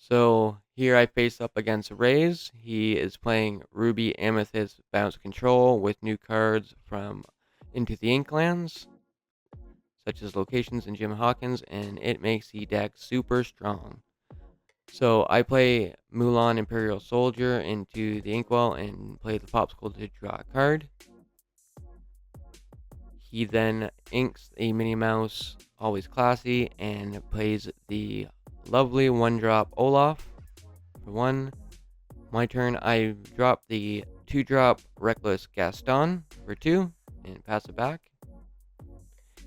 So here I face up against rRASE. He is playing Ruby Amethyst Bounce Control with new cards from Into the Inklands, such as Locations and Jim Hawkins, and it makes the deck super strong. So I play Mulan Imperial Soldier into the Inkwell and play the Popsicle to draw a card. He then inks a Minnie Mouse, always classy, and plays the lovely one-drop Olaf for one. My turn, I drop the 2-drop Reckless Gaston for 2 and pass it back.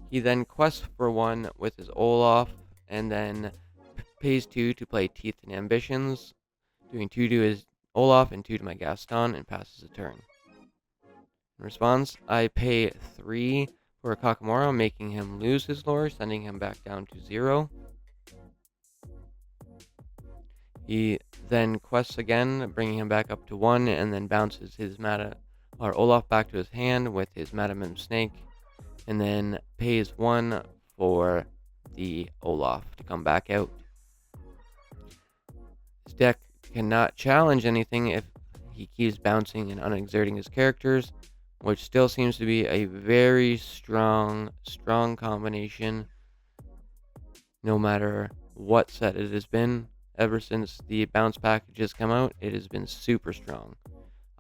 He then quests for 1 with his Olaf and then pays 2 to play Teeth and Ambitions, doing 2 to his Olaf and 2 to my Gaston and passes the turn. In response, I pay 3 for a Kakamora, making him lose his lore, sending him back down to 0. He then quests again, bringing him back up to 1, and then bounces his Olaf back to his hand with his Madam Snake, and then pays 1 for the Olaf to come back out. His deck cannot challenge anything if he keeps bouncing and unexerting his characters, which still seems to be a very strong combination, no matter what set it has been. Ever since the bounce packages come out, it has been super strong.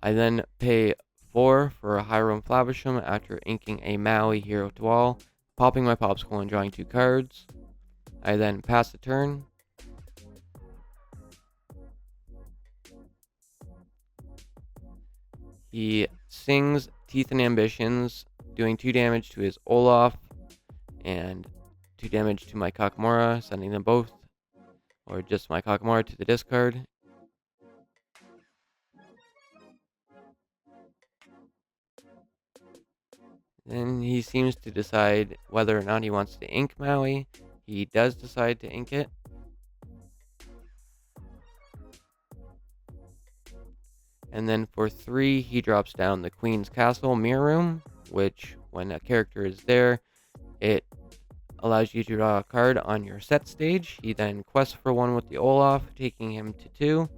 I then pay 4 for a Hiram Flavisham after inking a Maui Hero to all, popping my Popsicle and drawing 2 cards. I then pass the turn. He sings Teeth and Ambitions, doing 2 damage to his Olaf and 2 damage to my Kakamora, sending them both, or just my Kakamora, to the discard. Then he seems to decide whether or not he wants to ink Maui. He does decide to ink it. And then for 3, he drops down the Queen's Castle Mirror Room, which, when a character is there, it allows you to draw a card on your set stage. He then quests for 1 with the Olaf, taking him to 2,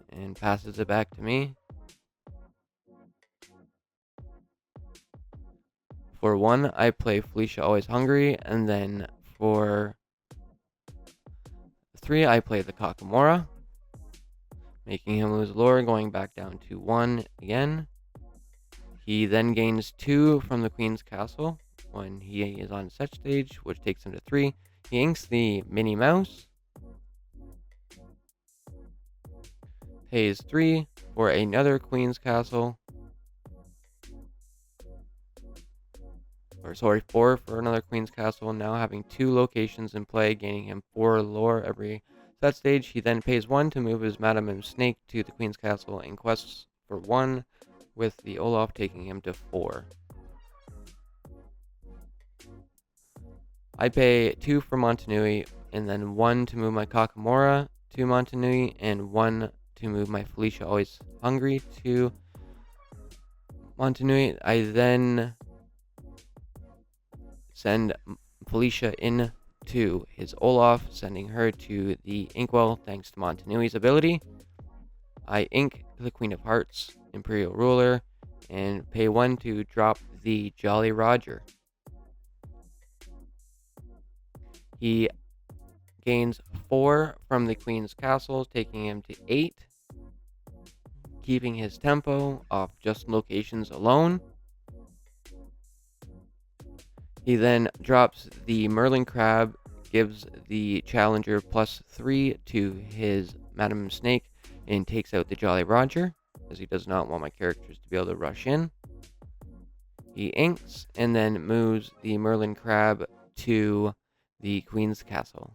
and passes it back to me. For 1, I play Felicia Always Hungry, and then for 3, I play the Kakamora, making him lose lore, going back down to 1 again. He then gains 2 from the Queen's Castle when he is on set stage, which takes him to 3. He inks the Minnie Mouse, pays 3 for another Queen's Castle, 4 for another Queen's Castle, now having 2 locations in play, gaining him 4 lore every set stage. He then pays 1 to move his Madam Snake to the Queen's Castle and quests for 1 with the Olaf, taking him to 4. I pay 2 for Montanui, and then 1 to move my Kakamora to Montanui, and 1 to move my Felicia Always Hungry to Montanui. I then send Felicia into his Olaf, sending her to the Inkwell thanks to Montanui's ability. I ink the Queen of Hearts, Imperial Ruler, and pay 1 to drop the Jolly Roger. He gains 4 from the Queen's Castle, taking him to 8, keeping his tempo off just locations alone. He then drops the Merlin Crab, gives the Challenger +3 to his Madam Snake, and takes out the Jolly Roger, as he does not want my characters to be able to rush in. He inks and then moves the Merlin Crab to the Queen's Castle.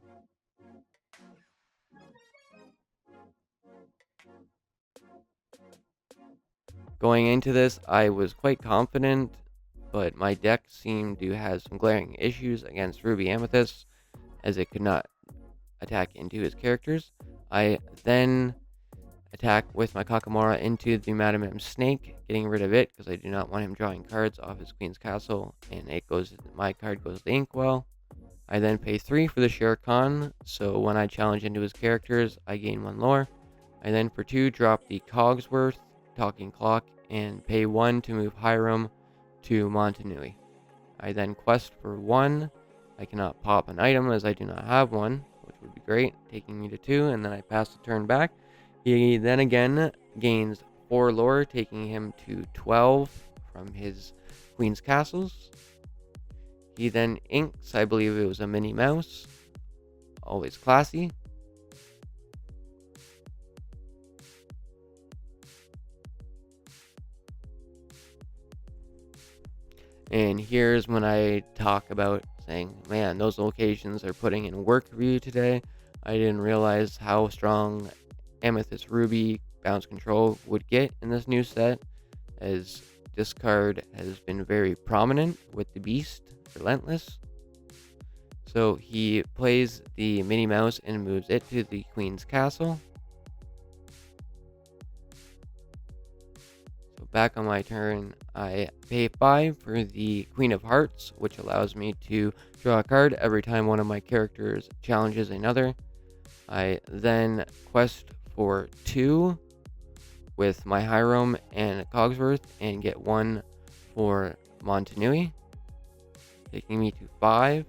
Going into this, I was quite confident, but my deck seemed to have some glaring issues against Ruby Amethyst, as it could not attack into his characters. I then attack with my Kakamora into the Madam M Snake, getting rid of it because I do not want him drawing cards off his Queen's Castle, and my card goes to the Inkwell. I then pay 3 for the Shere Khan, so when I challenge into his characters, I gain 1 lore. I then for 2 drop the Cogsworth Talking Clock and pay 1 to move Hiram to Montanui. I then quest for 1. I cannot pop an item as I do not have one, which would be great, taking me to 2, and then I pass the turn back. He then again gains 4 lore, taking him to 12 from his Queen's Castles. He then inks, I believe it was a Minnie Mouse. Always classy. And here's when I talk about saying, man, those locations are putting in work for you today. I didn't realize how strong Amethyst Ruby bounce control would get in this new set, as this card has been very prominent with the Beast, Relentless. So he plays the Minnie Mouse and moves it to the Queen's Castle. So back on my turn, I pay 5 for the Queen of Hearts, which allows me to draw a card every time one of my characters challenges another. I then quest for 2 with my Hiram and Cogsworth and get 1 for Montanui, taking me to 5.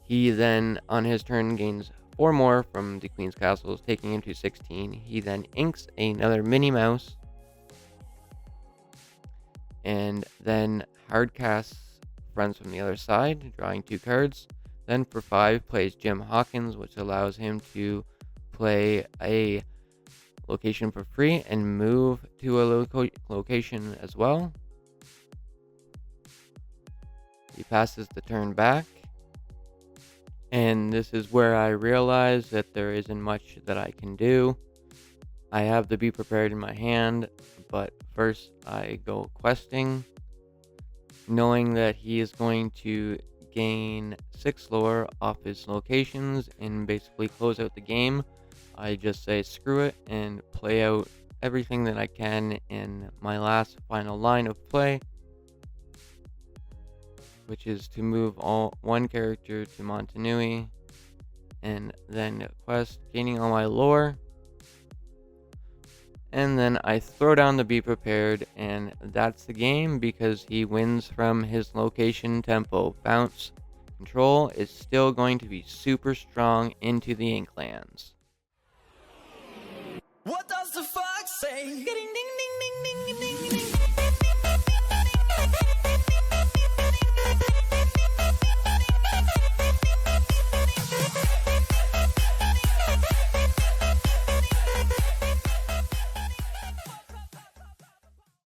He then, on his turn, gains 4 more from the Queen's Castles, taking him to 16. He then inks another Minnie Mouse, and then hardcasts Friends from the Other Side, drawing 2 cards. Then for 5, plays Jim Hawkins, which allows him to play a location for free and move to a location as well. He passes the turn back. And this is where I realize that there isn't much that I can do. I have the Be Prepared in my hand, but first I go questing, knowing that he is going to gain 6 lore off his locations and basically close out the game. I just say screw it and play out everything that I can in my last final line of play, which is to move one character to Montanui, and then quest, gaining all my lore. And then I throw down the Be Prepared, and that's the game because he wins from his location tempo. Bounce control is still going to be super strong into the Inklands. What does the fox say? Ding, ding, ding, ding, ding, ding.